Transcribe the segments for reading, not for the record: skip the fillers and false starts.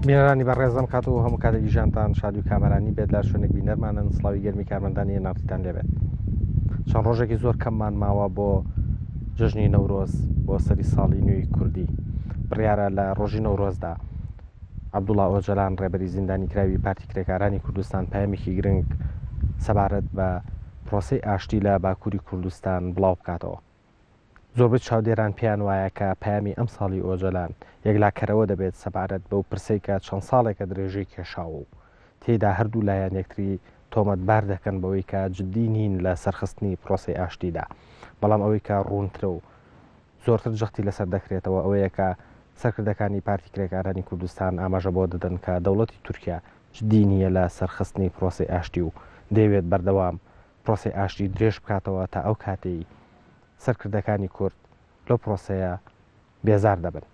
میێرانی بەڕێزم کات و هەموو کاتێکی ژیانتان شادی و کامەرانی بێت لە شوێنێک بینەرمانن سڵاوی گەرمی کارمەندانی ناوتیتان لێبێت. چەند ڕۆژێکی زۆر کەممان ماوە بۆ جژنی نەورۆز بۆ سەری ساڵی نوێی کوردی. بڕیارە لە ڕۆژی نەورۆزدا عەبدوڵڵا ئۆجەلان ڕێبەری زیندانی کراوی پارتی کرێکارانی کوردستان پایەمێکی گرنگ سەبارەت بە پرۆسەی ئاشتی لە باکووری کوردستان بڵاو بکاتەوە. زۆربەی چاودێران پێیان وایە کە پەیامی ئەم ساڵی ئۆجەلان یەکلاکەرەوە دەبێت سەبارەت بەو پرسەی کە چەند ساڵێکە درێژەی کێشاوە و تێیدا هەردوو لایەن یەکتری تۆمەتبار دەکەن بەوەی کە جددی نین لە سەرخستنی پرۆسەی ئاشتیدا. بەڵام ئەوەی کە ڕوونترە و زۆرتر جەختی لەسەر دەکرێتەوە ئەوەیە کە سەرکردەکانی پارتی کرێکارانی کوردستان ئاماژە بۆ دەدەن کە دەوڵەتی تورکیا جددی نییە لە سەرخستنی پرۆسەی ئاشتی و دەیەوێت بەردەوام پرۆسەی ئاشتی درێژ بکاتەوە تا ئەو کاتەی سەرکردەکانی کورد لەو پرۆسەیە بێزار دەبن.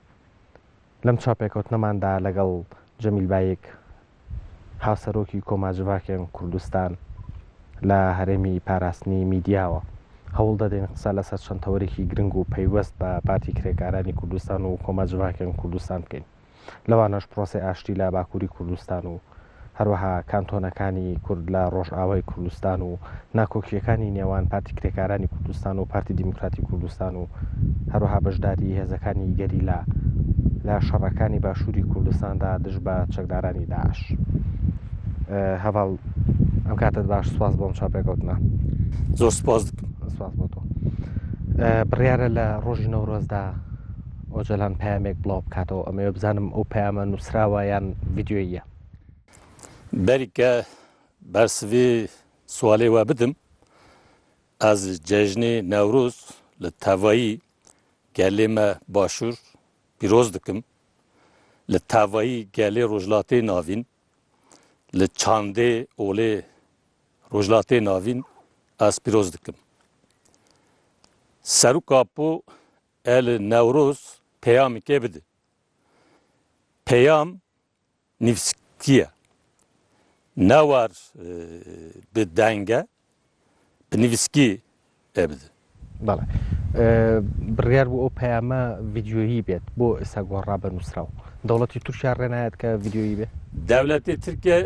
لەم چاپێکەوتنەماندا لەگەڵ جەمیل بایک هاوسەرۆکی کۆماجڤاکێن کوردستان لە هەرێمی پاراستنی میدیاوە هەوڵ دەدەین قسە لەسەر چەند تەوەرێکی گرنگ و پەیوەست بە پارتی کرێکارانی کوردستان و کۆماجڤاکێن کوردستان بکەین. لەوانەش پرۆسەی ئاشتی لە باکووری کوردستان و هەروەها کانتۆنەکانی کورد لە ڕۆژئاوای کوردستان و ناکۆکیەکانی نێوان پارتی کرێکارانی کوردستان و پارتی دیموکراتی کوردستان و هەروەها بەشداری هێزەکانی گەریلا لە شەڕەکانی باشووری کوردستاندا دژ بە چەکدارانی داعش. هەواڵ ئەم کاتت باش سواز بۆم چاپێکەوتنە. زۆر سپاس بۆ تۆ. بڕیارە لە ڕۆژی نەورۆزدا ئۆجەلان پەیامێک بڵاو بکاتەوە. ئەمەوێ بزانم ئەو پەیامە نووسراوە یان ڤیدیۆییە. بەریکە بەرسڤی سوالێ وە بدم ئەز جەژنی نەورۆز لە تاڤایی گەلێ me باشوور پیرۆز dikim li tavayî gelê rojlatê navîn li çandê olê rojlatê navîn ez pîroz dikim. Serûka po e li Newroz peyameke bide. Peyam nivîskî ye. Ne war bi denge bi nivîskî e bide. بەڵێ بڕیار بوو ئەو پەیامە ڤیدیۆیی بێت بۆ ئێستا گۆڕا بە نووسراو. دەوڵەتی تورکیا ڕێنایەت کە ڤیدیۆیی بێ؟ Devletê Tirkiye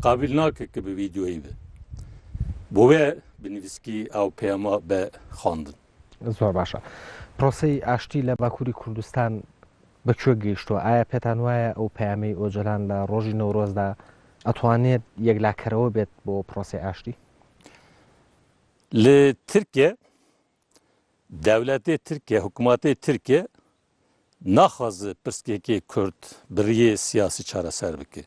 qabil nake ki bi vîdyoyî be. Bo wê bi nivîskî ew peyama be xwandin. زۆر باشە. پرۆسەی ئاشتی لە باکووری کوردستان بەکوێ گەیشتووە؟ ئایا پێتان وایە ئەو پەیامەی ئۆجەلان لە ڕۆژی نەورۆزدا ئەتوانێت یەکلاکەرەوە بێت بۆ پرۆسەی ئاشتی؟ Li Tirkiye Devletê Tirkiye, hikûmetê Tirkiye naxwaze pirskekê Kurd bi rêyê siyasî çareser bike.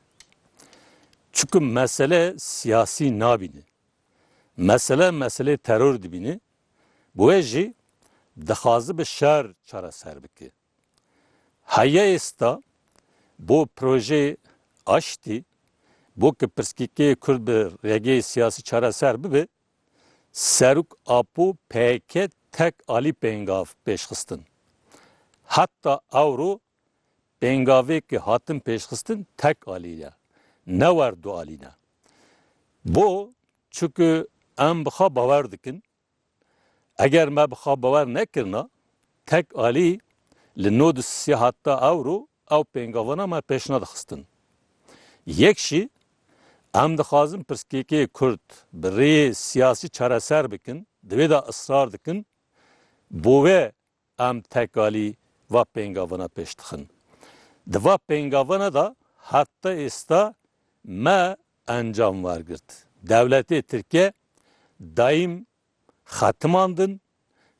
Çunku mesele siyasî nabîne. Mesele teror dibîne. Bi wê jî dixwaze bi şer çareser bike. Heye êsta bo projeyê aştî bo ku pirskekê Kurd bi rêgeyê siyasî çareser bibe serok apo PK tek alî pengav pêşxistin. Hatta awro pengavê hatin pêşxistin tek alî ye. Ne war du alî ne. Bo çunku em bixa bawer dikin eger me bixa bawer nekirina tek alî li nod sî hatta awro ew pengavana me pêş nedixistin. Yek jî em dixwazin pirskekê Kurd bi rêyê siyasî çareser bikin, divê de ısrar dikin, bo wê em tek alî va pengavana pêş dixin. Di va pengavana da hatta êsta me encam wergirt. Devletê Tirkiye daîm xetimandin,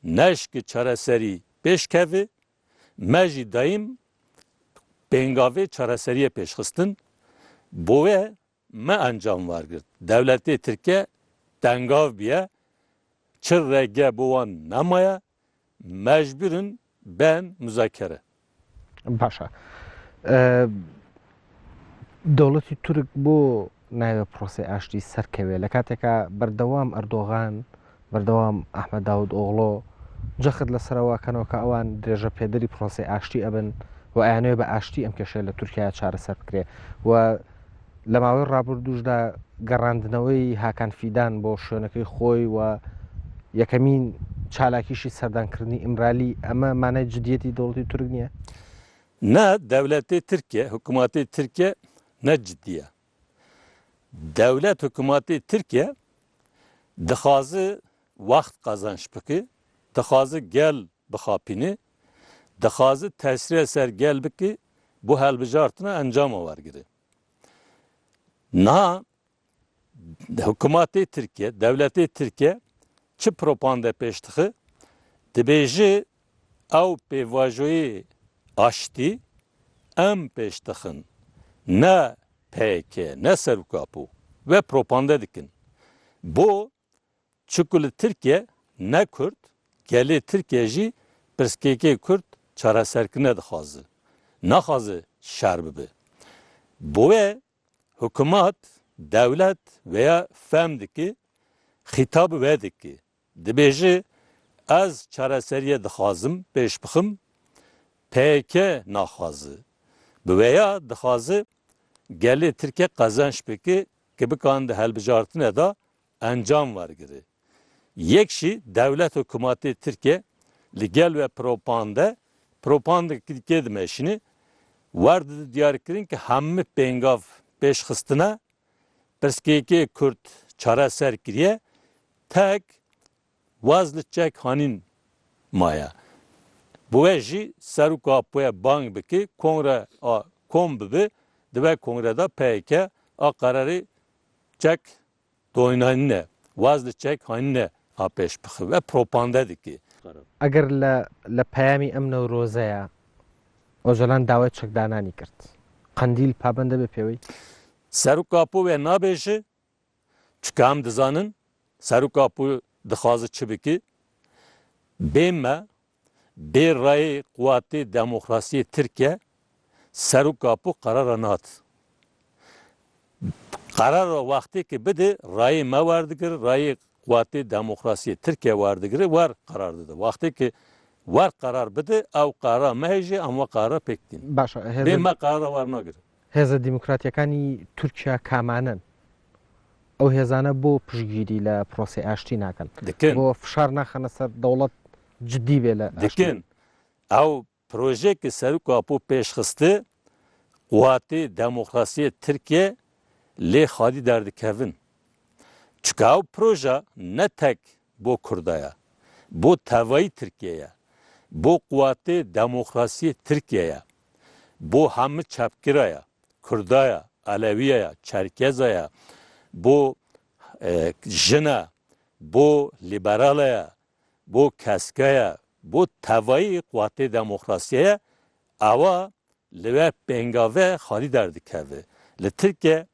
neşkî çareserî pêşkevî, me jî daîm pengavê çareseriyê pêşxistin, bo wê me encam wergirt. Devletê Tirkiye tengav biye, çir rege bo wan nemaye, mecburin ben müzakere. باشە. دەوڵەتی تورک بۆ ناوێت پرۆسەی ئاشتی سەرکەوێت لە کاتێکە بەردەوام ئەردۆغان بەردەوام ئەحمەد داود ئۆغڵۆ جەخت لەسەرەوەکەنەوە کە ئەوان درێژە پێدەری پرۆسەی ئاشتی ئەبن و ئەیانوێ بە ئاشتی ئەم کێشەیە لە تورکیا چارەسەر بکرێ و لە ماوەی ڕابردووشدا گەڕاندنەوەی هاکان فیدان بۆ شوێنەکەی خۆی و یەکەمین چالاکیشی سەردانکردنی ئیمرالی ئەمە مانای جدیەتی دەوڵەتی تورک نییە؟ Ne devleti Türkiye, hükümeti Türkiye ne ciddiye. Devlet hükümeti Türkiye dixazı vakt kazanç biki, dixazı gel bixapini, dixazı tesir eser gel biki bu helbijartına encama var giri. Na hükümeti Türkiye, devleti Türkiye çi propaganda peştiği dibêjî ew pêvajoyê aştî em pêşdixin ne PK ne serokapû ve propaganda dikin. Bu çikû Türkiye ne Kürt gelê Türkiye jî pirskêkê Kürt çareserkirine dixwaze. Naxwaze şer bibe. Bu ve hükümet, devlet veya fem diki hitabı ve diki. Dibêjî ez çareseriye dixwazim pêş bixim PK naxwaze. Veya dixwaze gelê Türkiye kazanç biki ki bikan de helbijartine da encam var giri. Yekşi devlet hükümeti Türkiye li gel ve propaganda kedmeşini vardı diyar kirin ki hemme pengav peş xistine perskeke Kürt çareser kiriye tek vazlı çek hanin maya. Bu jî seruka poya bang biki kongre a kom bibi dibe kongreda PK a kararı çek doynanine vazlı çek hanine a peş bixi ve propaganda diki. ئەگەر لە پەیامی ئەم نەورۆزەیە ئۆژەلان داوای چەکدانانی کرد قەندیل پابەندە بە پێوەی Serukapu ve nabêje çünkü em dizanin serukapu dixwaze çi biki bê me bê rayê quwatê demokrasiyê Tirkiye serukapu qarara nat. Qarara wextê ki bide rayê me werdigir rayê quwatê demokrasiyê Tirkiye werdigir war qarar dide. Wextê ki war qarar bide ew qarara me hêjî em ve qarara pêk dîn. باشە Bê me qarara war nagir. هێزە دیموکراتیەکانی تورکیا کامانن ئەو هێزانە بۆ پشگیری لە پرۆسی ئاشتی ناکەن Dikin. بۆ فشار ناخەنە سەر دەوڵەت جددی بێ لە Dikin. Ew projeyekî serokapû pêşxiste quwatê demokrasiyê Tirkiye lê xalî derdikevin. Çünkü ew proje ne tek bo Kurdaya, bo tevayî Tirkiye'ye, bo quwatê demokrasiyê Tirkiye'ye, bo hemû çepkiraya, Kurdaya, Aleviyaya, Çerkezaya, bo jina, bo liberalaya, bo keskaya, bo tevayî quwatê demokrasiyeye ewa li we pengave xalî derdikeve. Li Tirkiye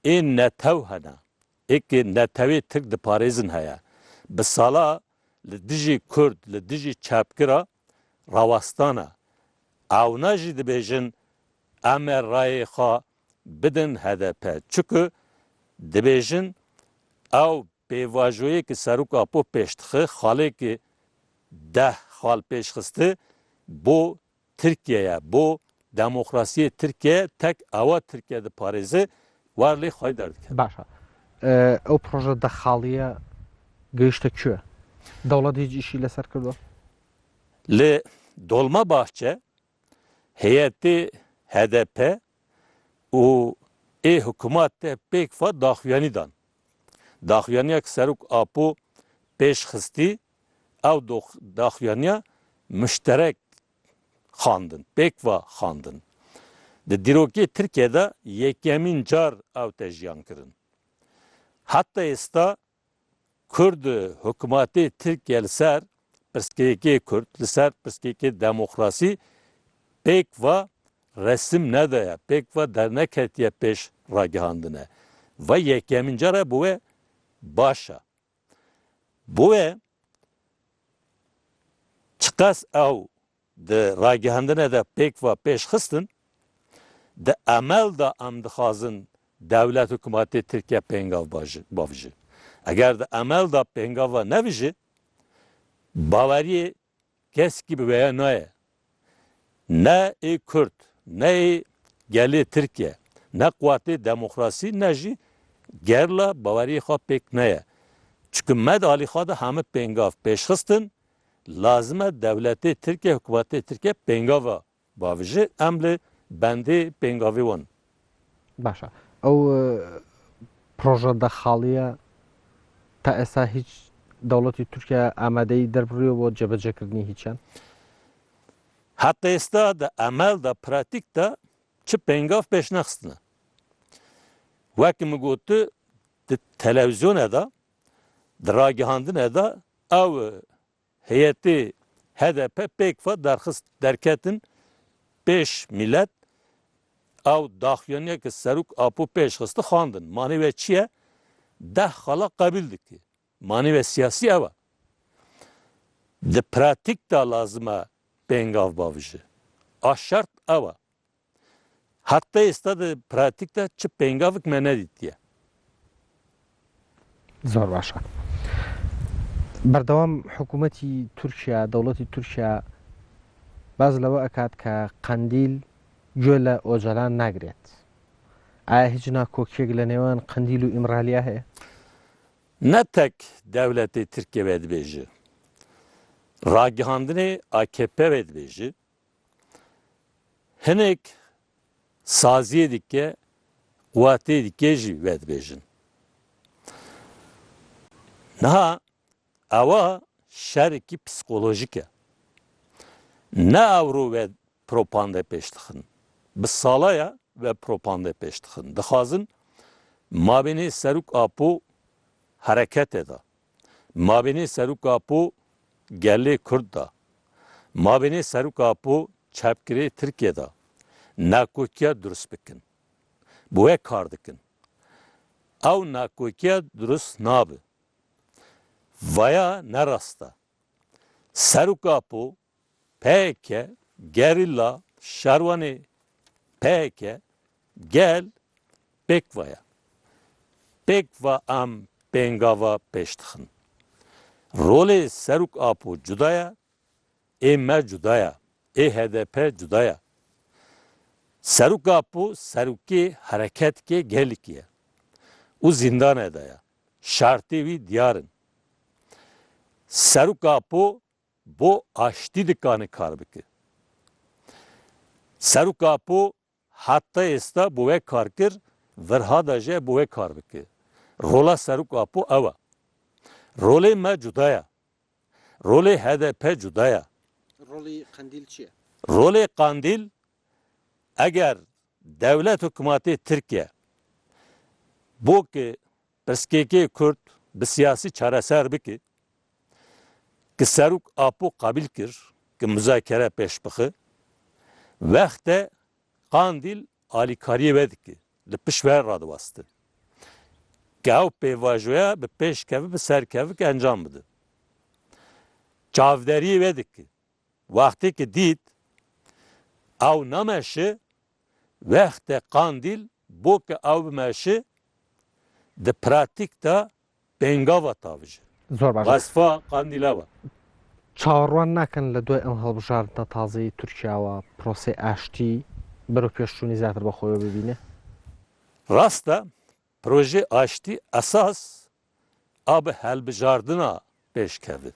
ên netew hene. Êkê netewê Tirk diparêzin heye. Bi sala li dijî Kurd, li dijî çepkira rawastana. Ewna jî dibêjin em ê rayê xwe bidin HDP. Çünkü dibêjin ew pêvajoyekî serokapû pêşdixi xalekî deh xal pêşxiste bo Tirkiye'ye, bo demokrasiyê Tirkiye tek ewa Tirkiye diparêze war lê xwe derdike. باشە ئەو پرۆژە دەخاڵیە گەیشتە کوێ دەوڵەت هیچ ئیشی لەسەر کردووە Li Dolmabahçe heyeti HDP û hükümet te pêk fa daxuyanî dan. Daxuyaniya serok apû pêşxistî ew daxuyaniya müşterek xandin, pêk va xandin. Di dîrokê Tirkiye'de yekemîn car ew te jiyan kirin. Hatta êsta Kurd hükümetê Tirkiye li ser pirskekê Kurd, li ser pirskekê demokrasî pêk va resim nedaye, pêk va derneketiye pêş ragihandine. Ve yekemîn cara bu ve başa. Bu ve çiqas ew di ragihandine de pêk va pêşxistin di emel da em dixwazin devlet hükümetê Tirkiye pengav bavîje. Eger di emel da pengava nevîje, baweriyê keskî bi wêya naye. Ne ê Kurd, ne ê gelê Tirkiye, ne quwatê demokrasî, ne jî gerla baweriyê xwe pêk neye. Çünkü med alî xwe de hemû pengav pêşxistin, lazim e devletê Tirkiye, hükümetê Tirkiye pengava باوجه امل بنده پنگاوی وان. باشە ئەو پرۆژە دەخاڵیە تا ئێستا هیچ دەوڵەتی تورکیا ئامادەی دەربڕیەوە بۆ جێبەجێکردنی هیچیان؟ Hatta esta da emel da pratik da çi pengav peşnaxstına. Vaki mi gotu de televizyona da dragihandine da ev heyeti HDP pekfa derxist derketin 5 millet ev daxyaniye ki seruk apu peşxistı xandın. Mani ve çiye deh xala qabildi ki. Mani ve siyasi eva. De pratik da lazıma pengav bavıcı. Aşart ava. Hatta istadı pratikte çi pengavık menedit diye. زۆر باشە. بەردەوام حکوومەتی تورکیا دەوڵەتی تورکیا باز لەوە ئەکات کە قەندیل گوێ لە ئۆجەلان ناگرێت. ئایا هیچ ناکۆکیەک لە نێوان قەندیل و ئیمرالیا هەیە؟ Ne tek devleti Türkiye vedbeci. Ragihandine AKP vedbeci. Henek saziye dikke kuvveti dikke jî vedbejin. Naha ava şerki psikolojik e. Ne avro ve propaganda peştixin. Bi salaya ve propaganda peştixin. Dixazin mabini seruk apu hareket eda. Mabini seruk apu gelli Kurd da. Mabini seruk apu çepkiri Türkiye'de. Nakokiya durust bikin. Bu ek kar dikin. Ev nakokiya durust nabi. Vaya nerasta. Seruk apu peke gerilla şervani peke gel pekvaya. Pekva am pengava peştixin. Rolê seruk apu cudaya, me cudaya, HDP cudaya. Seruk apu serukê hareketke gelikiye. U zindan edaya. Şartê wî diyarın. Seruk apu bo aştî dikanê kar bike. Seruk apu hatta êsta bu ve kar kir, virha da jê bu ve kar bike. Rola seruk apu eva. Rolê me cudaya. Rolê HDP cudaya. Rolê qendîl çi ye? Rolê qandîl eger devlet hükümetê Tirkiye bo ki pirsgehê Kurd bi siyasî çareser bike ki serok apo qabil kir ki müzakere pêş bixi wexte qandîl alîkariyê ve dike li piş ve radivastin. Ki ew pêvajoya bi pêşkevî bi serkevik encam bide. Çavderiyê ve dike. Wextê ki dît ew nameşi wexte qandîl bo ki ew bimeşi di pratik da pengava tavije. زۆر باش. Vasfa qandîl eva. چاوەڕوان ناکەن لە دوای ئەم هەڵبژاردنە تازەی تورکیاوە پرۆسەی ئاشتی بەرەو پێشچوونی زیاتر بەخۆیەوە ببینێ؟ Rasta proje açtı esas abi helbijardına peşkevi.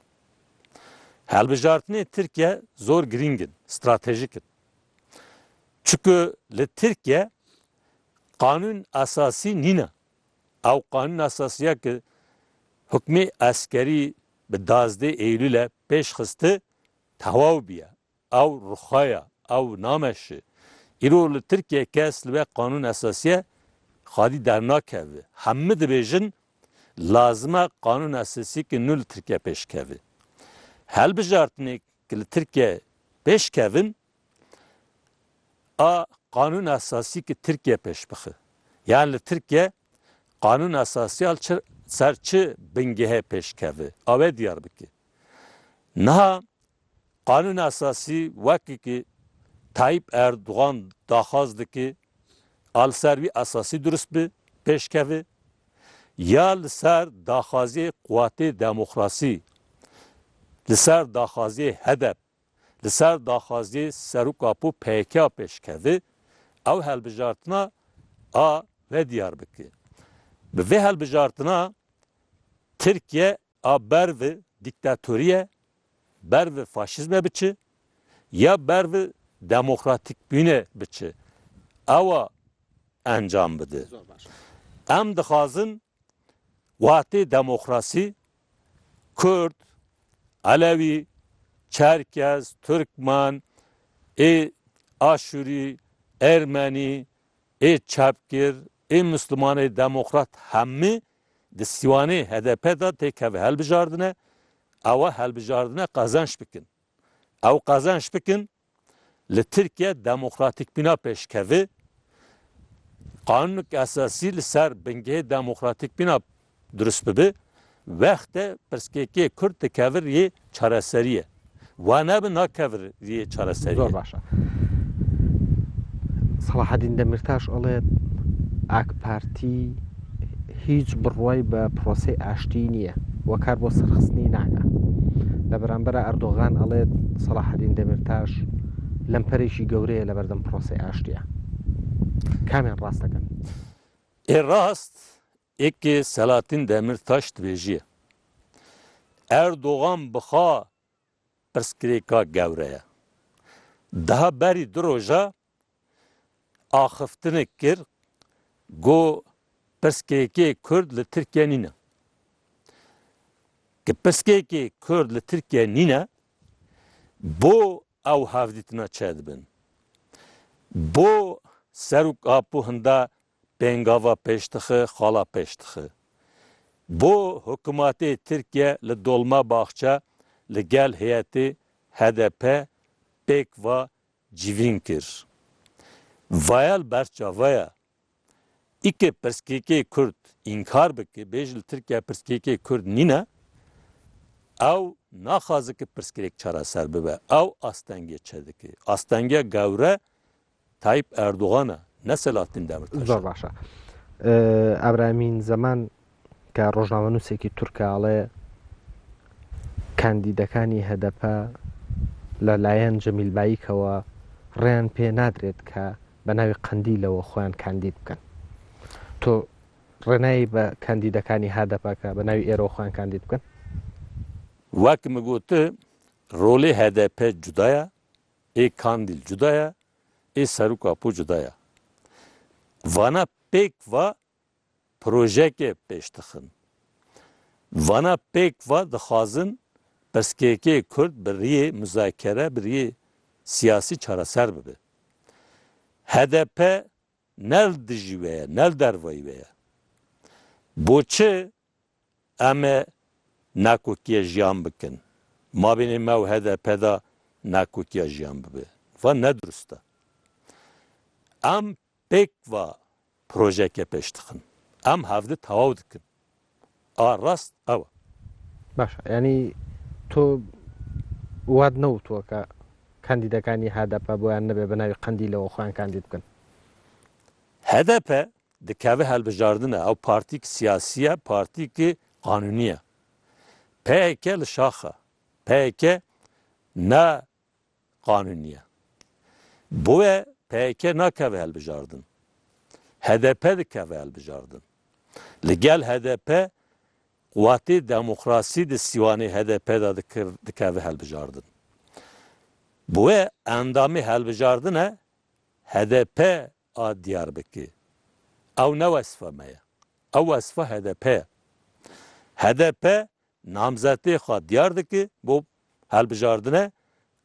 Helbijardını Türkiye zor giringin, stratejik. Çünkü le Türkiye kanun esası nina. Ev kanun esasıya ki hükmü askeri bi 12 Eylül'e peşxistı tevav biye. Ev ruhaya, ev nameşi. İro le Türkiye kesli ve kanun esasıya خادی در ناکوی همه دبیجن لازمه قانون اساسی که نول ترکیه پیش کوی هل بجارتنی که ترکیه پیش کوین قانون اساسی که ترکیه پیش بخه یعنی ترکیه قانون اساسی سرچه بنگه پیش کوی آوه دیار بکی نه قانون اساسی وکی که Tayyip Erdoğan daxwazdi ki al ser bir asasi durust bi peşkevi ya li ser daxwaziye quwatê demokrasî li ser daxwaziye hedef li ser daxwaziye serok apu PK peşkevi ew helbijartina a ve Diyarbakır. Bi vê helbijartina Tirkiye a bervi diktatoriye bervi faşizme biçi ya bervi دموکراتیک بینه بچه اوا انجام بده ام دخوازن وقتی دموکراسی کرد علوی چرکز ترکمان ای آشوری ارمنی ای چپگیر ای مسلمان دموکرات همه دستیوانه HDP دا تکوه هل بجاردنه او هل بجاردنه قازنش بکن او قازنش بکن لترکیه دموکراتیک بنا پیشکوه قانون اساسی لسر بنگه دموکراتیک بنا درست ببه وقت پرسکیکی کرد تکوه یه چارەسەریه وانه به ناکوه یه چارەسەریه زۆر باشە سەلاحەدین دەمیرتاش ئەڵێت ئاک پارتی هیچ بڕوای بە پرۆسەی ئاشتی نییە وە کار بۆ سەرخستنی ناکە لە بەرامبەر ئەردۆغان ئەڵێت سەلاحەدین دەمیرتاش لەمپەرێکی گەورەیە لە بەردەم پرۆسەی ئاشتیە کامیان ڕاست دەکەن راست اکی سلاطین دمیرتاش dibêjiye Erdoğan bixwa pirsgirêka gewre ye daha berî du roja axiftinek kir got pirsgirêkê Kurd li Tirkiye nîne ki pirsgirêkê Kurd li Tirkiye nîne bo ew hevdîtina çê dibin bo ser û apû hinda pêngava pêş dixe xala pêş dixe bo hikûmetê Tirkiye li Dolmabahçe li gel heyetê HDP pêk va civîn kir vayel berçavaya îkê pirsgirêkê Kurd înkar bike bêje li Tirkiye pirsgirêkê Kurd nîne ew naxwaze ki pirsgirêk çareser bibe ew astengê çê dike astengê gewre Tayyip Erdoğan e ne Selahattin Demirtaş زۆر باشە ئەبراهیم زەمان کە ڕۆژنامەنووسێکی تورکاڵێ کاندیدەکانی HDP لەلایەن جەمیلباییکەوە ڕێیان پێ نادرێت کە بە ناوی قەندیلەوە خۆیان کاندید بکەن تۆ ڕێنایی بە کاندیدەکانی HDP کە بە ناوی ئێرە خۆیان کاندید بکەن وەک مگوتە rolê HDP cuda ye ê kandîl cuda ye ê serok apû cuda ye vana pêk va projeke pêş dixin vana pêk va dixwazin pirsgirêkê Kurd bi rêyê muzakere bi rêyê siyasî çareser bibe HDP nel dijî we ye nel dervayî we ye boçi em ê nakokiya jiyan bikin mabinê me û HDP da nakokiya jiyan bibe va ne durust e em pêk va projeke pêş dixin em hevdî tewaw dikin a rast ew e باشە ینی تۆ واد نەوتووە کە کاندیدەکانی HDP بۆیان نەبێ بە ناوی قەندیلەوە خۆیان کاندید بکەن HDP dikeve helbijardine ew partîk siyasî ye partîkê qanûnî ye PYK li şax e PYK ne qanûnî ye boye PYK nakeve helbijardin HDP dikeve helbijardin li gel HDP quwatê demokrasî di sîwanê HDP da dikeve helbijardin boye endamê helbijardine HDP a Diyarbekirê ew ne wesfa me ye ew wesfa HDP ye HDP namzetê xwe diyar dike bo helbijardine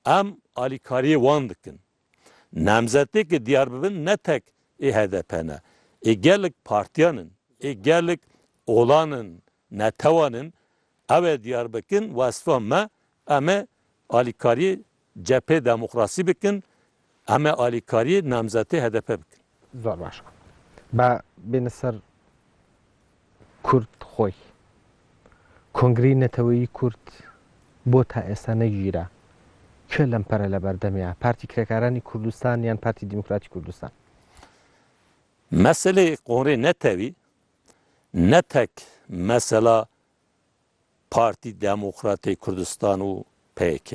em alîkariyê wan dikin namzetê ki diyar bibin ne tek ê HDP ne ê gelek partiyanin ê gelek olanin netewanin ew ê diyar bikin wesfa me em ê alîkariyê cephê demokrasî bikin em ê alîkariyê namzetê HDP bikin زۆر باشە با بێنە سەر کورد خۆی کۆنگری نەتەوەیی کورد بۆ تا ئێستا نەگیرا کێ لەمپەرە لە بەردەمەیە پارتی کرێکارانی کوردستان یان پارتی دیموکراتی کوردستان meselê qonrê netewî ne tek mesela Partî Demokratê Kurdistan û PYK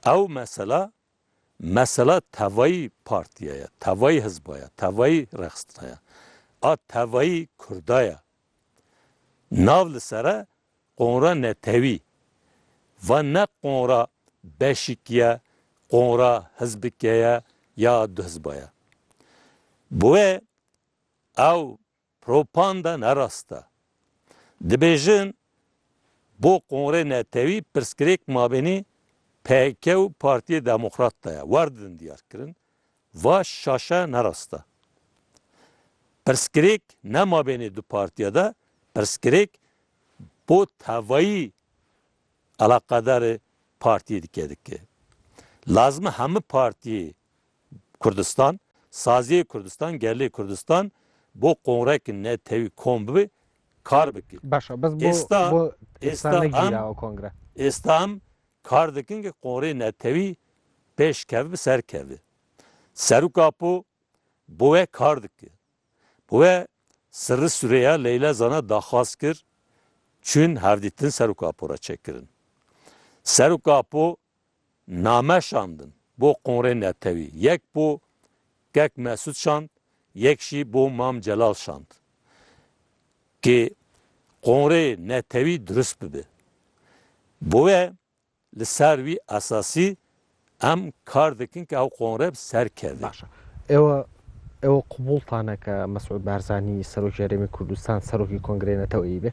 ew mesela tevayî partiye ye tevayî hizba ye tevayî rexistina ye a tevayî Kurda ye nav li sere qonra netewî ve ne qonra beşikiye قونرا حزبکیه یا دو حزبایه. بوه او پروپاندا نراسته. دبیجن بو قونره نتوی پرسکریک مابینی پیکه و پارتی دموکرات دایا واردن دیار کرن و شاشه نراسته. پرسکریک نه مابینی دو پارتیا دا پرسکریک بو توایی علاقادار parti dike. Lazım hem parti Kurdistan, Saziye Kurdistan, Gerli Kurdistan bu kongrek ne tevi kombi kar biki. Başa, biz bu İstanbul'a gira o kongre. İstanbul kar dikin ki kongre ne tevi peş kevi ser kevi. Seru kapı bu kar diki. Bu sırrı süreye Leyla Zan'a dakhas kir çün hevditin seru kapıra çekirin. Seru kapı name şandın. Bu kongre ne tevi. Yek bu Kek Mesut şand, yek şi bu Mam Celal şand. Ki kongre ne tevi dürüst bibi. Bu li servi asasi em kar dikin ki ev kongre ser kevi. Başa. Ev قبول tane ki Mesut Barzani Serok Jeremi Kurdistan Serokî Kongre ne tevi be?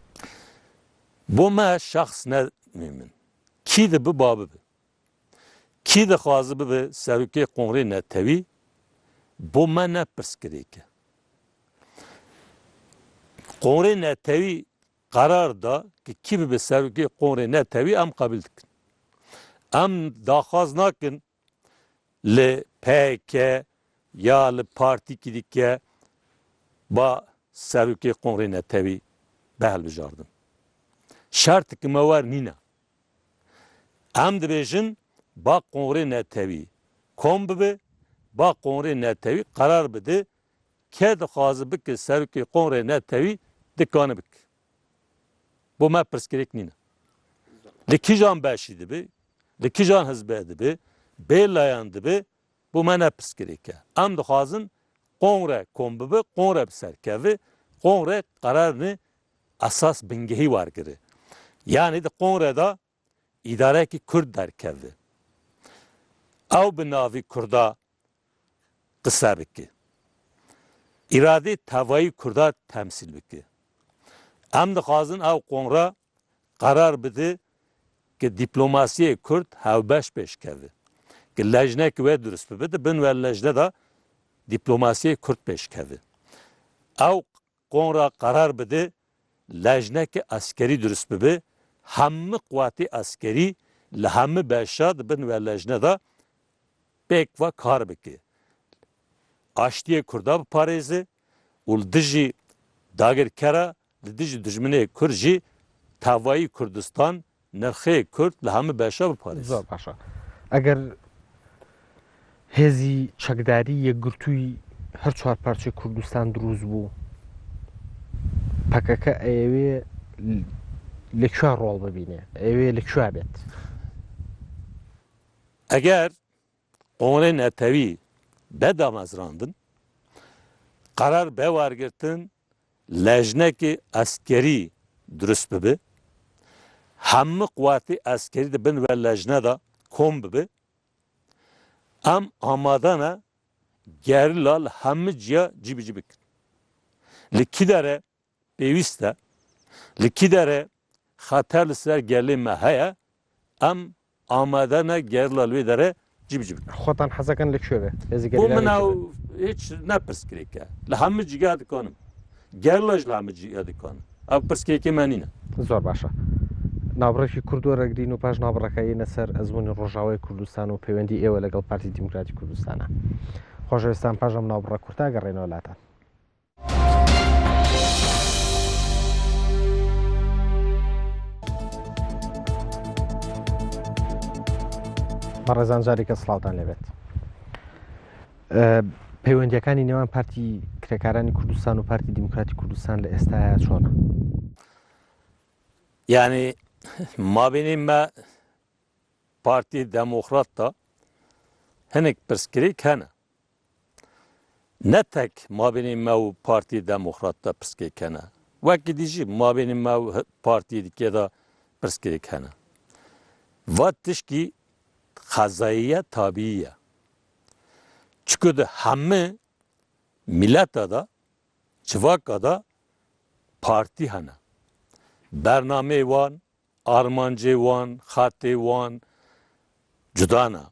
Bu me şahs ne mümin. Ki de bu babı bi. Ki de xazı bibi Serokî Kongre ne tevi bu me ne pirskirêke. Kongre ne tevi karar da ki ki bibi Serokî Kongre ne tevi em qabil dikin. Em daxwaz nakin li PK ya li partî dike ba Serokî Kongre ne tevi behel bijardin. Şertiki me wer nîne. Em dibêjin ba Kongre ne tevi kom bibe ba Kongre ne tevi karar bide ke dixwaze bike Serokî Kongre ne tevi dikane bik. Bu me pirskirêk nîne. Li kîjan beşî dibe, li kîjan hizbê dibe, bê layan dibe, bu me ne pirskirêke. Em dixwazin Kongre kom bibe, Kongre bi serkeve, Kongre kararını esas bingehî wergire. Yani de Kongre'da idarekî Kurd derkeve. Ew bi navî Kurda qise bike. İradê tevayî Kurda temsil bike. Em dixwazin ew Kongre karar bide ki diplomasiyê Kurd hewbeş pêşkeve. Ki lejnek wê durist bibe de bin ve lejne da diplomasiyê Kurd pêşkeve. Ew Kongre karar bide lejnekê askerî durist bibe hemû qwatê askerî li hemû beşa dibin ve lejne da pêk ve kar bike. Aştiyê Kurda biparêze û li dijî dagirkera li dijî dijminê Kurd jî tevayî Kurdistan nirxê Kurd li hemû beşa biparêze. Zor başa. Eger hêzî çekdarî yekgirtûyî her çar parçe Kurdistan dirûz bû PKK ew li kû rol bibîne? Ew li kû bet? Eger Kongre ne tevî bedamezrandin, karar bewargirtin lejnekê askerî durist bibe, hemû qwatê askerî dibin ve lejne da kom bibe, em amade ne gerîla li hemû ciya cî bi cî bikin. Li kî dere pêwîst e, li kî dere xeter li ser gelê me heye, em amade ne gerîla li wê dere cî bi cî bikin. Xwetan hezekin li kû be? Bu min ew hiç ne pirskirêk e. Li hemû cîgeha dikanim. Gerîla ji li hemû cîgeha dikanim. Ev pirskirêkê me nîne. Zor başa. Navbrekî Kurd wergirîn û paş navbrekeyîne ser Ezmûnê Rojavayê Kurdistan û peywendî ew legal Partî Demokratîk Kurdistana. Xweşewîstan paş em navbera Kurda gerîne welatan. بەڕێزان جارێکە سڵاوتان لەبێت. پەیوەندیەکانی نێوان پارتی کرێکارانی کوردستان و پارتی دیموکراتی کوردستان لە ئێستاە چۆنە؟ Yani mabinî me Partî Demokrat da hinek pirskirêk hene. Ne tek mabinî me û Partî Demokrat da pirskirêk hene. Wekî dijî mabinî me û partiyê dike da pirskirêk hene. Va tişkî خزاییه طبیعیه. چکو ده همه ملت دا چواک دا پارتی هنه. برنامه وان، آرمانجه وان، خاطه وان جدانه.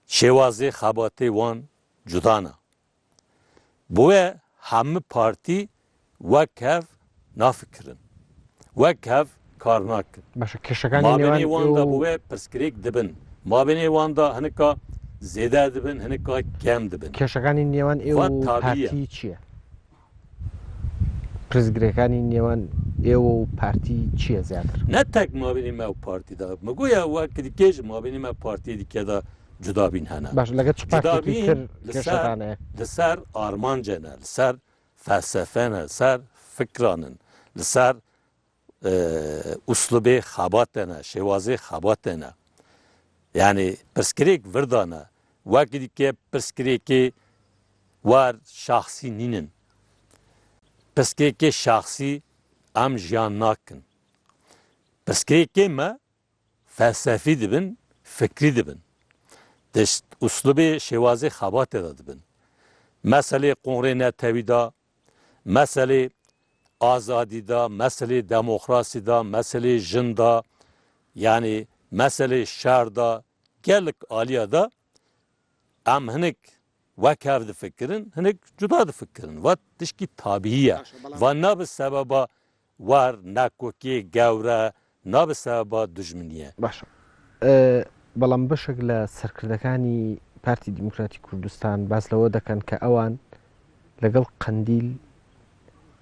شوازه خباته وان جدانه. بوه همه پارتی وکف نافکرن. وکف کار ناکن. باشە کێشەکانی ما بینی نێوان وان دا ئێوە و بوه پرسکریک دبن. ما بینی وان دا هنکا زیده دبن، هنکا کم دبن. کێشەکانی نێوان ئێوە و تابیە. پارتی چییە؟ پرزگرەکانی نێوان ئێوە و پارتی چییە زیاتر؟ نه تک ما بینیم او پارتی دا. مگویا وقتی دیگه ما بینیم او پارتی دیگه دا جدا بین هنه. باش لەگە چ پارتێکی تر کێشەکانەیە؟ لسر آرمانجه نه، لسر فلسفه نه، لسر فکرانن، لسر اسلوب خبات نه، شوازه خبات نه. یعنی پرسکریک وردانه. وقتی که پرسکریک وار شخصی نینن. پرسکریک شخصی ام جیان ناکن. پرسکریک ما فلسفی دبن، فکری دبن. دشت اسلوب شوازه خبات دادبن. مسئله قنره تویدا، مسئله آزادی دا، مسئله دموکراسی دا، مسئله جن دا، یعنی مسئله شهر دا، گلک آلیا دا ام هنک وکاف ده فکرن، هنک جدا ده فکرن و تشکی طبیعیه و نه به سبب وار نکوکی گوره، نه به سبب دجمنیه. باشە بەڵام بەشێک لە سەرکردەکانی پارتی دیموکراتی کوردستان باس لەوە دەکەن کە ئەوان لەگەڵ قەندیل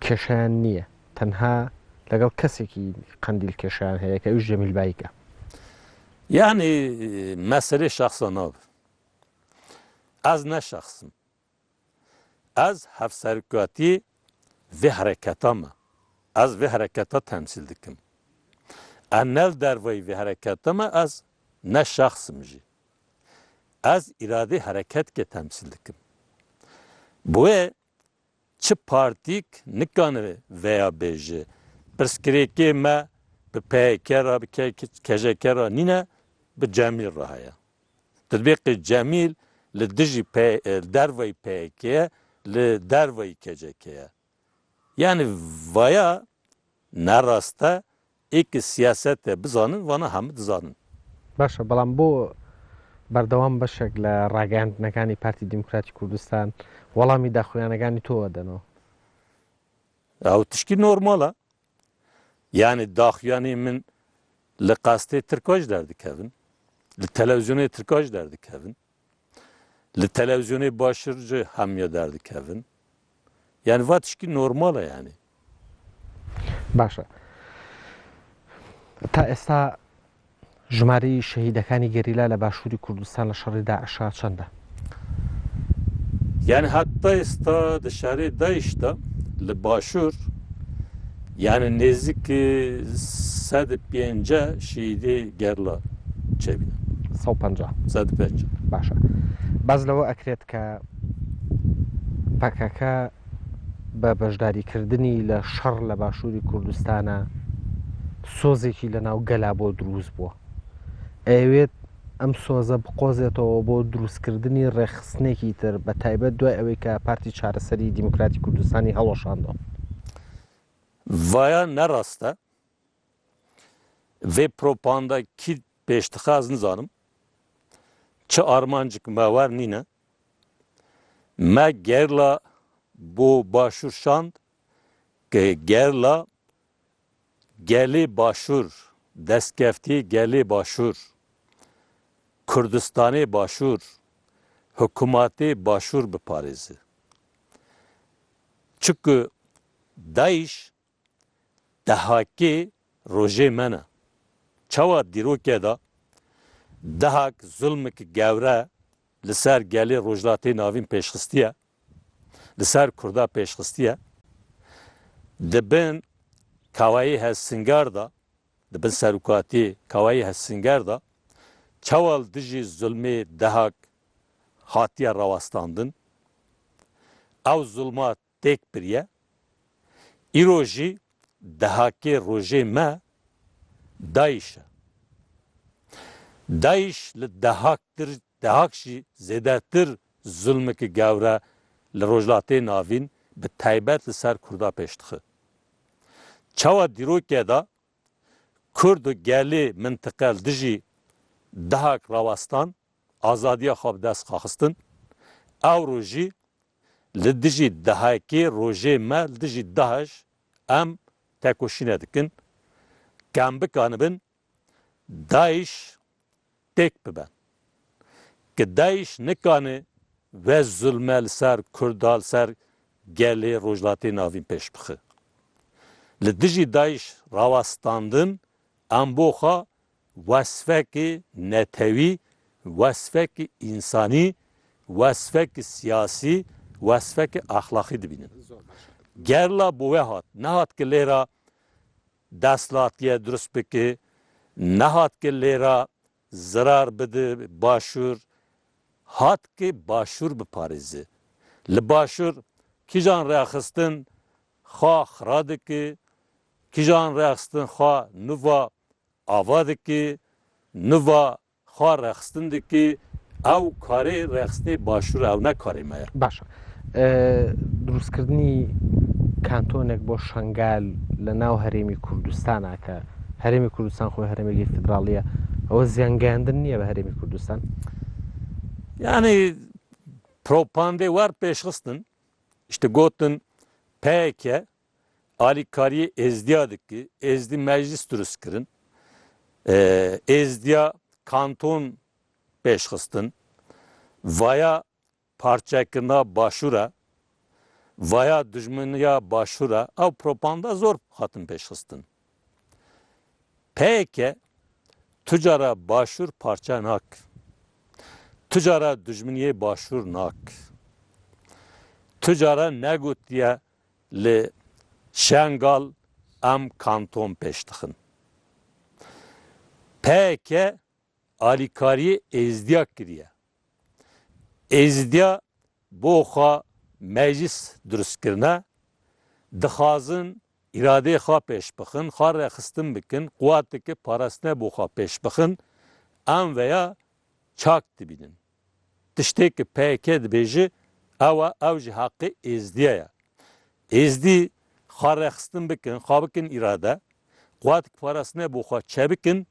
کێشیان نییە، تەنها لەگەڵ کەسێکی قەندیل کێشیان هەیە کە ئەوش جەمیل بایکە. Yani mesele şahsan abi. Az ne şahsım. Az hafserkati ve harekata mı? Az ve harekata temsil dikim. Annel dervayı ve harekata mı? Az ne şahsım ji. Az irade hareket ke temsil dikim. Bu çi partik nikane veya beji. Perskireke me به پیکر به کجکر نینه به جمیل راهیا تطبیق جمیل لدجی دروی پیکه لدروی کجکه yani vaya نراسته ایک سیاست بزانن وانا هم دزانن. باشە بەڵام بۆ بەردەوام بەشێک لە ڕاگەاندنەکانی پارتی دیموکراتی کوردستان وەڵامی داخوایانەکانی تۆوە دەنەوە. او تشکی نورماله. Yani daxuyani min li qastê Tirkoj derdik hevin, li televizyonê Tirkoj derdik hevin, li televizyonê Başir jî hemiye derdik hevin. Yani va tişkî normal e yani. باشە تا ئێستا ژمارەی شەهیدەکانی گەریلا لە باشووری کوردستان لە شەڕی داعشا چەندە؟ Yani hatta êsta di şerê Daişda li Başûr yani nêzik 150 şîdê gerla çebîne. 150. 150. باشە باز لەوە ئەکرێت کە پکک بە بەشداریکردنی لە شەڕ لە باشووری کوردستانە سۆزێکی لە ناو گەلا بۆ دروست بووە. ئەوێت ئەم سۆزە بقۆزێتەوە بۆ دروستکردنی ڕێخستنێکی تر بە تایبەت دوای ئەوەی کە پارتی چارەسەری دیموکراتی کوردستانی هەڵۆشاندەوە. Vaya ne rasta ve propaganda ki peştixazın zanım çi armancık me var nine me gerla bu başur şand ke gerla geli başur destkefti geli başur Kürdistan'ı başur hükümeti başur bi Paris'i. Çünkü Daesh dehaki roje mene. Çava diroke da dehak zulmik gevre liser geli rojlatê navîn pêşxistiye, liser Kurda pêşxistiye, dibin kawayê hevsingar da, dibin serokatî kawayê hevsingar da, çawal dijî zulmê dehak hatiye rawastandin, ew zulma têk biriye, îro jî dehakê rojê me Daesh e. داعش دهاک جی زیادتر ظلم که گوره لروجلاتی ناوین به تایبت لسر کردا پیشتخه. چاوا دیروکه دا کرد و گلی منطقه دجی دهاک راوستان آزادی خواب دست خواستن او روژی لدجی دهاکی روژه ما لدجی دهش ام تکوشینه دکن کم بکانبن داعش تک ببن که داعش نکانه و ظلمل سر کردال سر گلی روجلاتی ناوین پیش بخه لدجی داعش راوستاندن ام بوخا وصفه نتوی وصفه insani وصفه siyasi وصفه اخلاقی دبینن گرلا بوه هات نه هات که لیرا دستلاتیه درست بکه نه هات که لیرا zarar بده باشور هات که باشور بپارزه لباشور کی جان رخصتن خواه خراده که کی جان رخصتن خواه نوا آواده که نوا خواه رخصتن ده که او کاری رخصتن باشور او نه کاری مایه باشە دروستکردنی کانتۆنێک بۆ شنگال لە ناو هەرێمی کوردستانە کە هەرێمی کوردستان خۆی هەرێمێکی فدراڵیە ئەوە زیانگەیاندن نییە بە هەرێمی کوردستان yani propaganda var peşkısın işte gotin peki alikariye ezdiyadık ki ezdi meclis duruşkırın ezdiya kanton peşkısın vaya parçakına başura vaya düşmanıya başura av propaganda zor hatın peşkısın peki tücara başur parçanak tücara düşmaniye başvur nak. Tücara negutiye le şengal am kanton peştıkın. Peki alikariye ezdiyak giriye. Ezdiya boğa meclis dürüstkirine dixazın irade xwa peş bixin, xwa rexistin bikin, quwateke parasne boğa peş bixin, am veya çak dibinin. Tişteki peyke dibêje ewa ew ji haqqê êzdiya ye. Êzdî xwe rexistin bikin, xwe bikin îrade, quwatek parastinê bû xwe çebikin,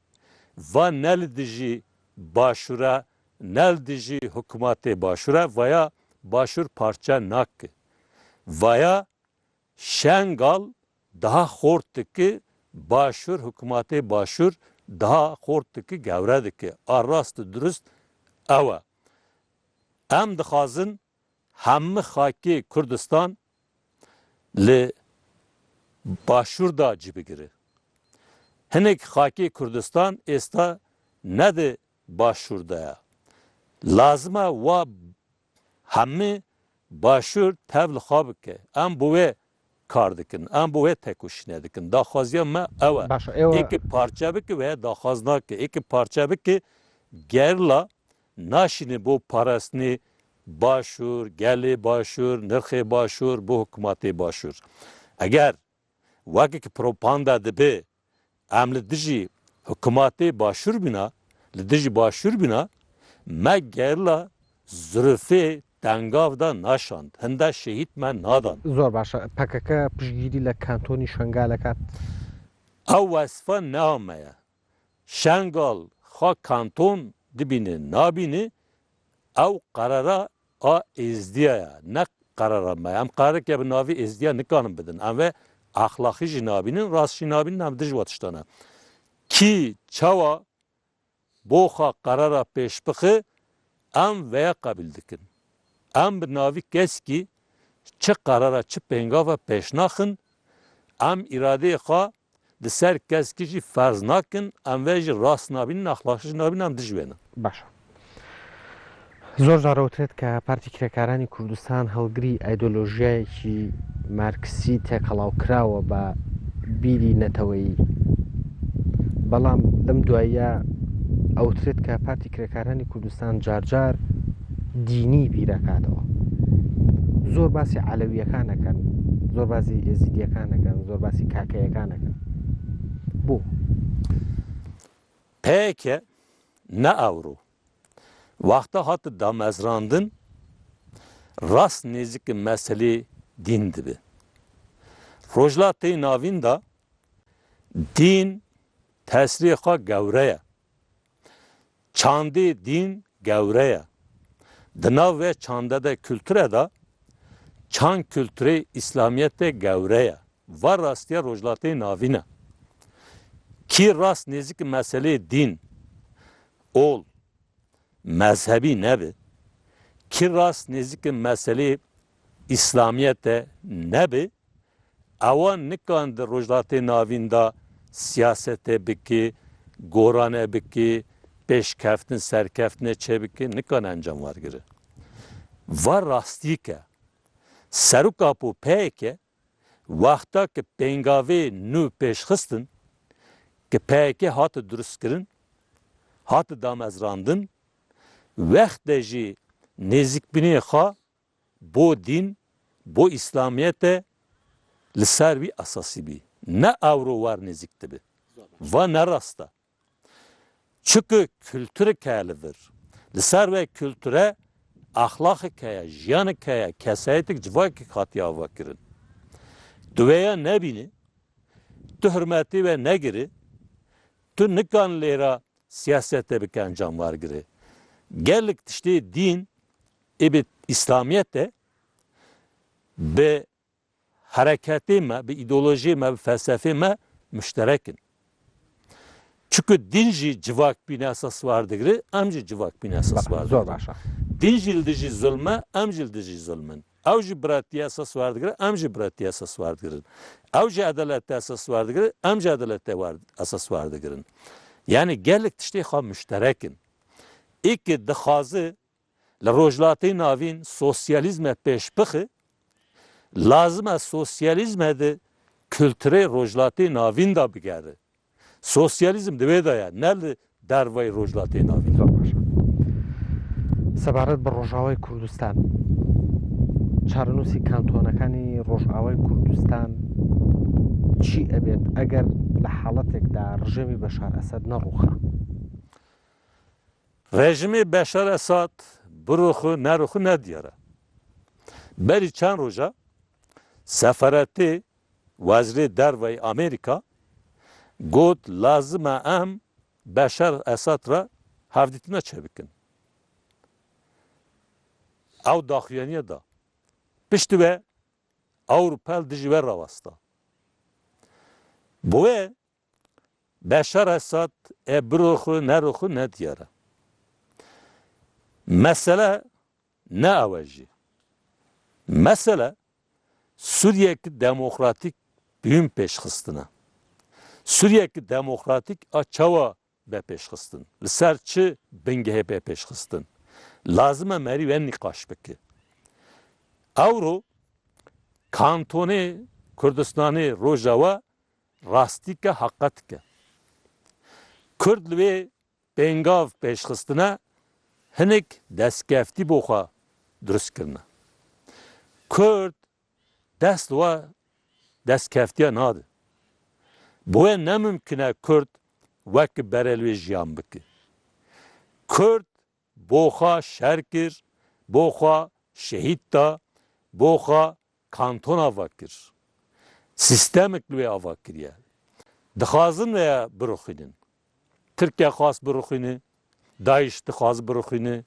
va ne li dijî başûre, ne li dijî hikûmetê başûre veya başûr parça nakke. Veya şengal daha xort dike, başûr hikûmetê başûr daha xort dike, gewre dike. Arast durust ew e. Em dixwazin hemû xakê Kurdistan li başûr da cibigire. Hinek xakê Kurdistan êsta ne di başûr de ye. Lazim e wa hemû başûr tev li xwe bike. Em bi wê kar dikin, em bi wê tekoşînê dikin. Daxwaziya me ew e. Êkê parça bike ve daxwaz nake. Êkê parça bike gerla naşini bu parasını başur, geli başur, nırxı başur, bu hükümeti başur. Eğer vakit propaganda dibe, emli diji hükümeti başur bina, diji başur bina, me gerla zürfü tengavda naşand, hende şehit me nadan. زۆر باشە PKK پشتگیری لە کانتۆنی شنگال دەکات Ev vesfa neameye. Şengal ha kanton dibini nabini ev karara a ezdiya ne karara me em karara ke bi navi ezdiya nikanin bidin em ve ahlaki jî nabinin rast jî nabinin em dijwa tiştane ki çawa bo xa karara pêş bixi em veya qabil dikin em bi navî keskî çi karara çi pêngava pêş naxin em îradeyê xwe li ser keskî jî ferz nakin em ve jî rast nabinin ahlaki jî nabinin em dijwênin. باشە زۆر جارەوترێت کە پارتی کرێکارانی کوردستان هەڵگری ئایدۆلۆژیایەکی مارکسی تێکەڵاوکراوە بە بیری نەتەوەیی بەڵام لەم دواییە ئەوترێت کە پارتی کرێکارانی کوردستان جارجار دینی بیرەکاتەوە زۆر باسی عەلەویەکان دەکەن زۆر باسی ئێزیدیەکان دەکەن زۆر باسی کاکەیەکان دەکەن بۆ Peki ne avro. Vakta hatı damezrandın rast nezik mesele din dibi. Rojlatê navîn da din tesriha gewre. Çandê din gewre ye. Di nav ve çanda de kültüre da çan kültürê İslamiyetê gewre ye. Var rastiya rojlatê navîn e. Ki rast nêzik meselê din ol mezhebi nebe. Ki rast nêzik meselê İslamiyetê nebe. Ewan nikan di rojlatê navîn da siyasetê bikî, goranê bikî, pêşkeftin, serkeftinê çêbikî, nikan encam wargire. Var rastî ke seruka pû peyeke waxta ki pengavê nû pêşxistin ki peyekê hatı durustkirin, hatı damezrandin, wextê jî nêzîkbûnê xwe bo din, bo İslamiyetê li ser wî esasî bî. Ne avro war nêzik dibe. Va ne rasta. Çünkü kültürek heye li vir. Li ser ve kültüre ahlakek heye, jiyanek heye, kesayetik civakek hatiye ava kirin. Tu veya ne bini, tu hürmeti ve ne giri, tu nikan lera siyasete bike encam var giri. Gellik tişte din, ibit İslamiyet'e be hareketi me, be ideoloji me, be felsefe me müşterekin. Çünkü din jî civak bin esas vardı giri, em jî civak bin esas vardı. Zor başa. Din jî dijî zulme, em jî dijî zulmin. Ew jî biratiye esas vardı giri, em jî biratiye esas vardı girin. Ew jî adalete esas vardı giri, em jî adalete esas vardı girin. Yani gellik tiştê xwe müşterekin. İki dixwaze li rojlatê navîn sosyalizme pêş bixi, lazim e sosyalizme de kültürê rojlatê navîn da bigere. Sosyalizm divê de ye, ne li dervayê rojlatê navîn. Zor başa. Sebaret bi Rojavayê Kurdistan. Çarenûsî kantonekani Rojavayê Kurdistan çi ebet eger li haleteke de rejimê Beşar Esed nerûxa? Rejimê Beşar Esad biroxu nerûxu nediyare. Berî çend roja seferetê Wezîrê Derveyê Amerîka got lazim e em Beşar Esad ra hevdîtina çebikin. Ew daxuyaniye da. Piştî ve Ewropel dijî we rawasta. Bi wê Beşar Esad biroxu nerûxu nediyare. Mesele ne ew e jî? Mesele Sûriyekî demokratik büyüm pêşxistin e. Sûriyekî demokratik a çawa be pêşxistin. Li ser çi bingehê be pêşxistin. Lazim e merî ve nîqaş bike. Ewro kantonê Kurdistanê Rojava rastîke heqetike. Kurd li wê pêngav pêşxistine hinek destkeftî bo xwe durust kirine. Kurd dest we destkeftiya nade. Bi wê nemimkin e Kurd wek berel wê jiyan bike. Kurd bo xwe şer kir, bo xwe şehîd da, bo xwe kanton ava kir. Sistemik li wê ava kiriye. Dixwazin veya biroxînin. Tirkiye xwast biroxîne, Daesh dixwaz biroxîne,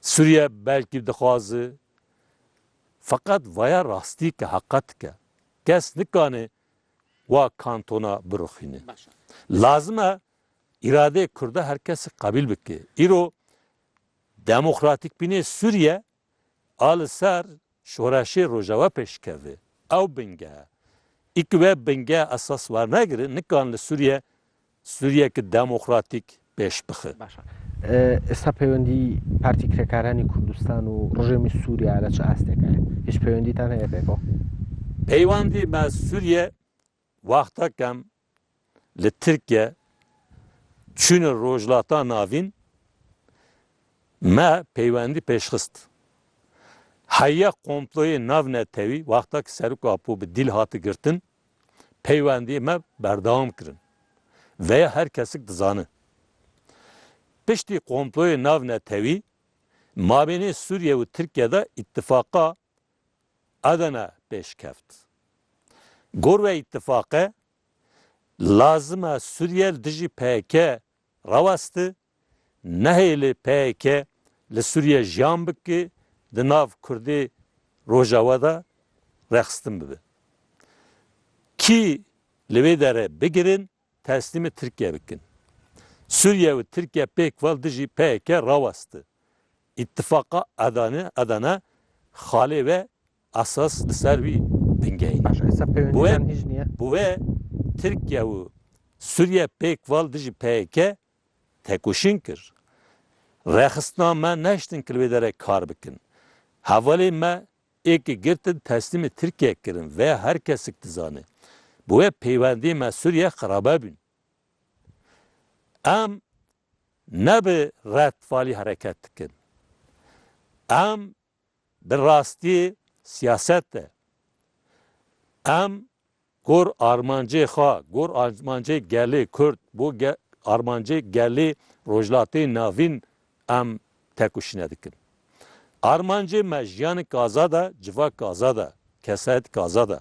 Sûriye belkî dixwaze. Fakat vaya rastî ke heqet ke. Kes nikane wa kantona biroxîne. Lazim e irade Kurda herkesi kabil bike. İro demokratik binê Sûriye al ser şoreşê Rojava pêşkeve. Ew bingehe. İki ve bingehe esas var negirin, nikan li Sûriyekî demokratik pêş bixe. Başa. Êsta peywendî Partîkerêkaranî Kurdistan û rejimê Sûriye li çi asteke ye? Hiç peywendîtan heye pêko? Peywendî me Sûriye waxtekem li Tirkiye çûne rojlata navîn me peywendî pêşxist. Heya komployê nav netewî waxtek serok apû bi dîl hatı girtin peywendî me berdewam kirin. Veya her kesik dizanı. piştî komployê nav netewî mabênê Sûriye û Tirkiyeyê îttifaqa Adana pêşkeft. Gor ve îttifaqe lazım e Sûriye dijî PKK rawastı nehê li PKK li Sûriye jiyan bike di nav Kurdê Rojava da rexistin bibe. Ki li vê dere bigirin teslîmê Tirkiye bikin. Sûriye û Tirkiye pêk val dijî PKK rawastı. İttifaka Adana xalê ve asas li ser wî bingehîne. Başa esa peywendiyan hiç niye? Bu ve Türkiye û Sûriye pêk val dijî PKK tekoşîn kir. Rexistina me neştin ki li vê derê kar bikin. Hevalê me êkî girtin teslîmê Tirkiye kirin ve her kesik dizane. Bu ve peywendî me Sûriye xirabe bûn. Em ne bi retvalî hereket dikin. Em bi rastî siyaset de. Em gor armancê xwe, gor armancê gelê Kurd, bu armancê gelê rojlatê navîn em tekoşîne dikin. Armancê me jiyanek azad e, civak azad e, kesayetek azad e.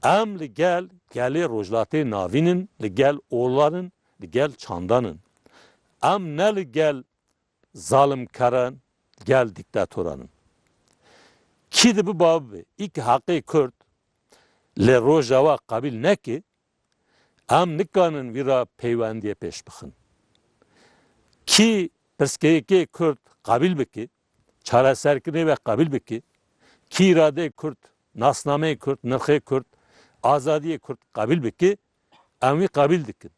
Em li gel gelê rojlatê navînin, li gel oğulların, li gel çandanın. Em ne li gel zalimkaran, gel diktatoranın. Ki de bu babı, ilk hakkı Kurd, li Rojava qabil neki, em nikanin vira peywendiye peş bixin. Ki pirskeyekê Kurd qabil biki, çareserkirinê ve qabil biki, ki irade Kurd, nasnameyê Kurd, nirxê Kurd, azadiyê Kurd qabil biki, em wî qabil dikin.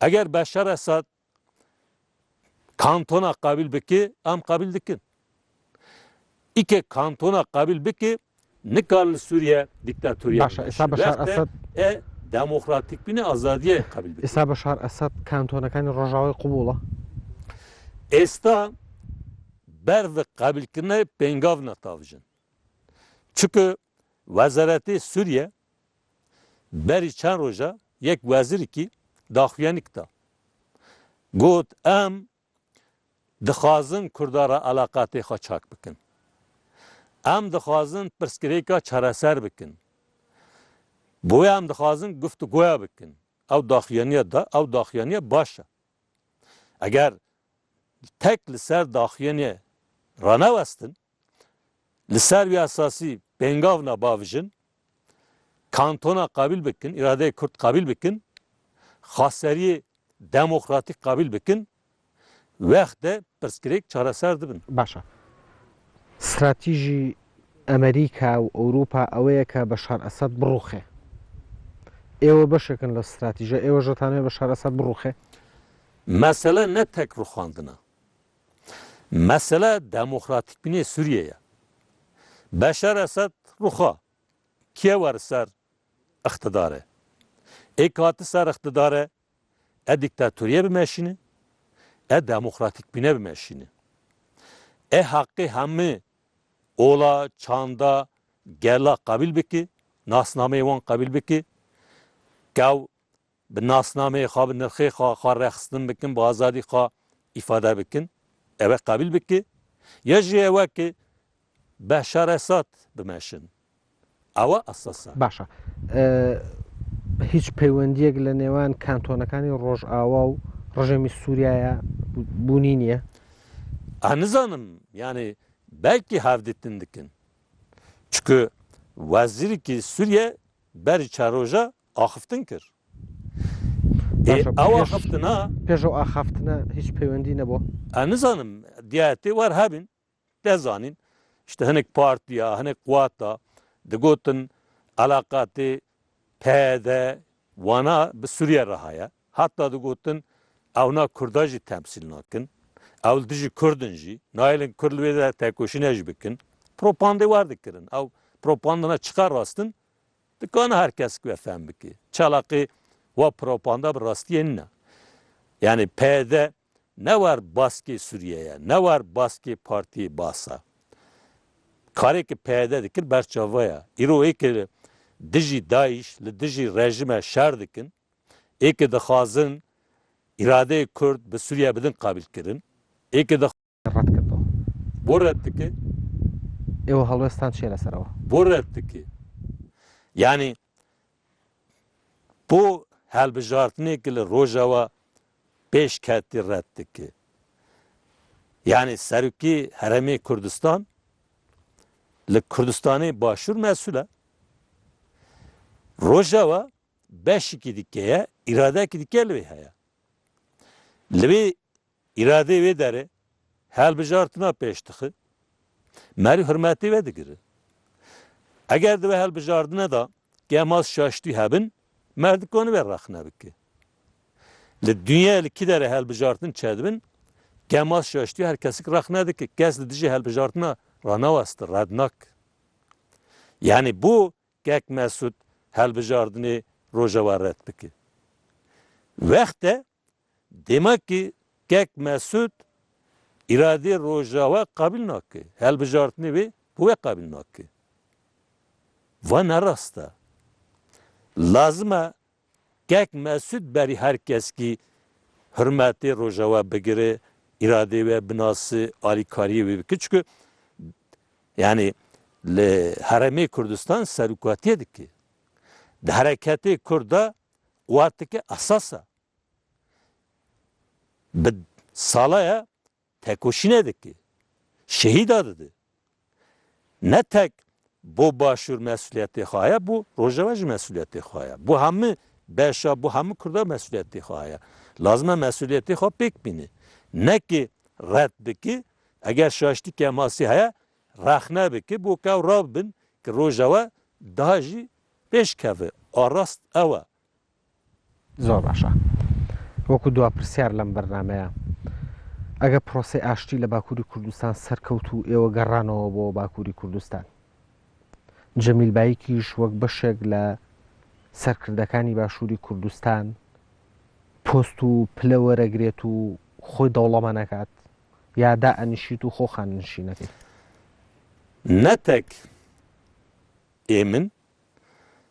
Eger Beşar Esad kantona qabil biki, em qabil dikin. İke kantona qabil biki, nikar li Sûriye diktatöriyê Başa esa Beşar Esad demokratik bine azadiye qabil biki. esa Beşar Esad kantonekani Rojavayê qubûla. Êsta ber ve qabilkirine pengav natavijin. Çünkü Vezaretê Sûriye berî çend roja yek wezîrikî daxuyanîk da. Got em dixwazin Kurdara alaqatê xwe çak bikin. Em dixwazin pirskirêka çareser bikin. Boya em dixwazin guftûgoya bikin. Ew daxuyaniya da, ew daxuyaniya baş e. Eger tek li ser daxuyaniyê ranewestin, li ser wî esasî pengav nabavijin, kantona qabil bikin, iradeyê Kurd qabil bikin, xaseriyê demokratik qabil bikin, wexde pirskirêk çareser dibin. Başa. Stratîjî Amerîka û Ewropa ew ye ke Beşar Esad biroxe. Ew beşekin li stratîjiya, ew ji tanê Beşar Esad biroxe. Mesele ne tek ruhlandına. Mesele demokratik bine Suriye'ye. Beşar Esad ruha. Kiye var ser iktidarı. Ekatı ser iktidarı diktatörüye bir meşini, demokratik bine bir meşini. Hakkı hemi ola, çanda, gela kabil biki, nasname wan kabil biki, kav bi nasname xwe bi nirxê xwe rexistin bikin, bi azadî xwe ifade bikin, ev kabil biki, ya jî ew ki Beşar Esad bimeşin. Ew esasa. Başa. Hiç peywendiyek li nêwan kantonekanî Rojava û rejimê Sûriyeyê bûnî niye? Nizanim yani belki hevdettin dikin. Çünkü veziri ki Suriye beri çaroja axiftin kir. Ev axiftina Pêj ew axaftina hiç peywendî nebû. nizanim diyeti var hebin dezanin işte hinek partiya hinek kuwata digotin alaqatê PYD wana bi Suriye rahaya hatta digotin evna Kurda jî temsil nakin. Ew dijî Kurdin jî, nailin Kurd li wê de tekoşîne jî bikin. Propandê war dikirin. Ew propandana çıkar rastin, dikane her kes ve fehm bike. Çalakî ve propanda bir rastiyê ne. Yani PYD ne var baskê Sûriye'ye, ne var baskê partiyê basa. Karêkî PYD dikir berçavaya. Îro êkê dijî Daesh, li dijî rejime şer dikin, êkê dixwazin irade Kurd bi Suriye bidin qabil kirin. Eke de ڕەت کردەوە bo red dike, ئێوە هەڵوێستان چیە لەسەرەوە bo red dike. Yani bu helbijartinê li Rojava pêş ketî red dike. Yani Serokê Herêmê Kurdistan li Kurdistanê başûr mesul e. Rojava beşikî dike ye, iradekî dike li wê heye. Li wê iradê wê derê helbijartina pêş dixi, merî hurmetê wê digire. Eger di wê helbijardine da gemaz şaştî hebin, mer dikone wê rexne bike. Li dünya li kî derê helbijartin çedibin, gemaz şaştî her kesik rexne dike. Kes li dijî helbijartina ranawastir, rednak. Yani bu gek Mesut helbijardinê Rojava red bike. Vexte demek ki gek Mesut irade Rojava qabil nake. Helbijartinê wê bu wê qabil nake. Ve ne rasta? Lazım e gek Mesut berî her kes ki hürmetê Rojava bigire, irade ve binası alîkariyê wê bike. Çünkü yani li Herêmê Kurdistan serokatiye dike. Di hereketê Kurda quwateke esas e. Bi salaya tekoşînê dike. Şehîd dide. Ne tek bu başûr mesuliyetê xwe bu Rojava jî mesuliyetê xwe ye. Bu hemû beşa, bu hemû Kurda mesuliyetê xwe ye. Lazım e mesuliyetê xwe pêk bîne. Ne ki red bike, eger şaştî kemasî heye, rexne bike, bu kew rabin ki Rojava daha jî pêşkeve. Arast ew e. زۆر باشە وەکو دوا پرسیار لەم بەرنامەیە ئەگە پرۆسی ئاشتی لە باکووری کوردستان سەرکەوت و ئێوە گەڕانەوە بۆ باکووری کوردستان جەمیل بایکیش وەک بەشێک لە سەرکردەکانی باشووری کوردستان پۆست و پلە وەرەگرێت و خۆی دەوڵەمە نەکات یا دائەنیشیت و خۆخان نشینەکەیت Ne tek emin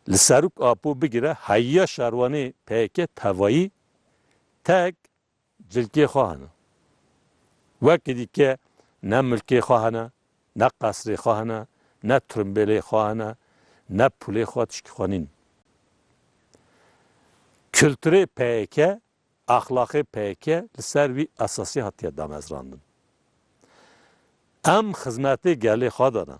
li serok apû bigire heyya şerwanê PKK tevayî tek cilkê xwe hene. Wekî dike ne milkê xwe hene, ne qesrê xwe hene, ne turimbêlê xwe hene, ne pulê xwe tişkî xwe nîn. Külturê PKK, axlaqê PKK li ser wî esasî hatiye damezrandin. Em xizmetê gelê xwe dane.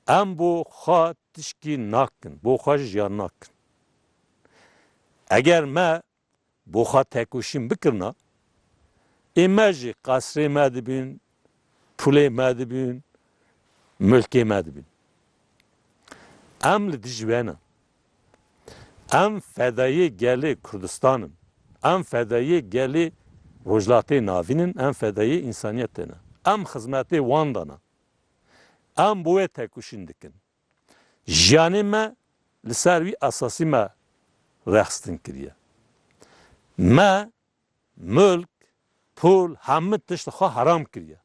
Em bo xwe tişkî nakin, bo xwe jiyan nakin. Eger me bo xwe tekoşîn bikirna, me jî qesrê me dibin, pulê me dibin, milkê me dibin. Em li dijî wê ne. Em fedayê gelê Kurdistanın, em fedayê gelê rojlatê navînin, em fedayê însaniyetê ne. Em xizmetê wan dane. Em bu wê tekoşîn dikin. Jiyanê me li ser wî esasî me rexstin kiriye. Me milk, pul, hemû tişt xwe heram kiriye.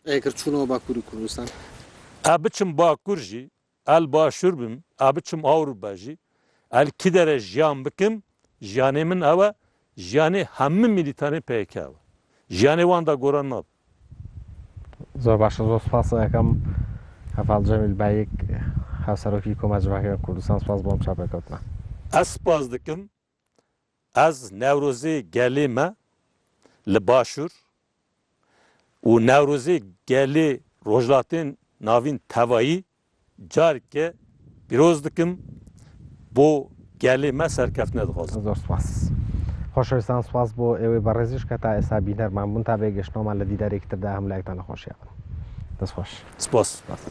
ئەگەر چوونەوە باکووری کوردستان E biçim bakur jî, el başûr bim, e biçim Awropa jî, el kî dere jiyan bikim, jiyanê min ew e, jiyanê hemû milîtanê PKK ew e. Jiyanê wan da goran nabe. زۆر باشە زۆر سپاس دەکەم هەفاڵ جەمیل بایک هاوسەرۆکی کۆمەڵگەی کوردستان سپاس بۆم چاپێکەوتنە Ez spas dikim, ez Newrozê gelê me li başûr û Newrozê gelê rojlatên navîn tevayî careke pîroz dikim bo gelê me serkeftine dixwazim. زۆر سپاس خۆشەویستان سپاس بۆ ئێوەی بەڕێزیش کە تا ئێستا بینەرمان بوون تا بێگەشتنەوەمان لە دیدارێکتردا هەم لایەکتان نەخۆشییان دەست خۆش Spas. سپاس